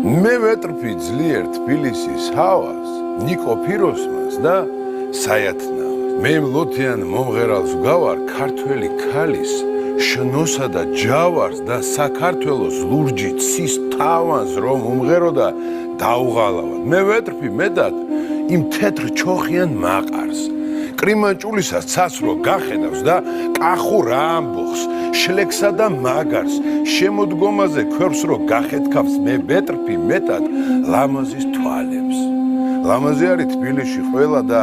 მე ვეტრფი ძლიერ თბილისის ჰავას, ნიკო ფიროსმას და საიათნავას. მე მლოთიან მომღერალს ვგავარ ქართველი ქალის შნოსა და ჯავარს და საქართველოს ლურჯი ცის თავანს რომ უმღერო და დაუღალავად. მე ვეტრფი მეტად იმ თეთრ ჩოხიან მაყარს. კრიმანჭულისას ცაცრო გახედავს და კახურ ამბოხს, შლექსა და მაგარს, შემოდგომაზე ქვევს რო გახეთქავს მე ვეტრფი მეტად ლამაზის თვალებს. ლამაზი არის თბილისში ყველა და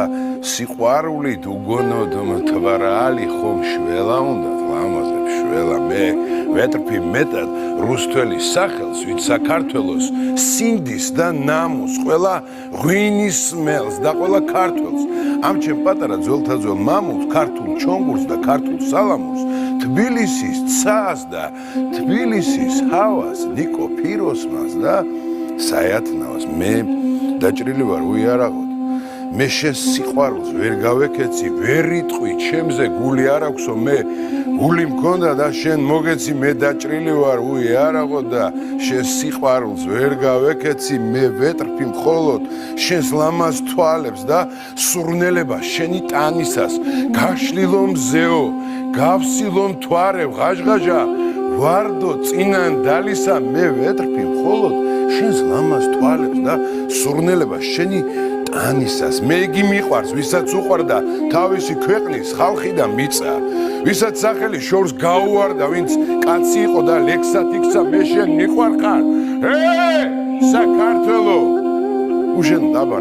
სიყვარულით უგონოდ მთვარალი ხომ შველა უნდა ლამაზებს შველა მე ვეტრფი მეტად რუსთველის სახელს ვით საქართველოს სინდის და ნამუს ყველა ღვინის სმელს და ყველა ქართველს ამ ჩემ პატარა ძველთაძველ მამულს ქართულ ჩონგურს და ქართულ სალამურს თბილისის ცას და თბილისის ჰავას ნიკო ფიროსმას და საიათნავას მე დაჭრილი ვარ უიარაღოდ მე შენ სიყვარულს ვერ გავეკეცი ვერ იტყვი ჩემზე გული არ აქვსო მე გული მქონდა და შენ მოგეცი მე დაჭრილი ვარ უიარაღოდ და შენ სიყვარულს ვერ გავეკეცი მე ვეტრფი მხოლოდ შენს ლამაზ თვალებს და სურნელება შენი ტანისას გაშლილო მზეო გავსილო მთვარე ღაჟღაჟა ვარდო წინან დალისა მე ვეტრფი მხოლოდ შენს ლამაზ თვალებს და სურნელება შენი ტანისას მე იგი მიყვარს ვისაც უყვარდა თავისი ქვეყნის ხალხი და მიწა ვისაც სახელი შორს გაუვარდა ვინც კაცი იყო და ლექსად იქცა მე შენ მიყვარხარ საქართველო უშენ დაბა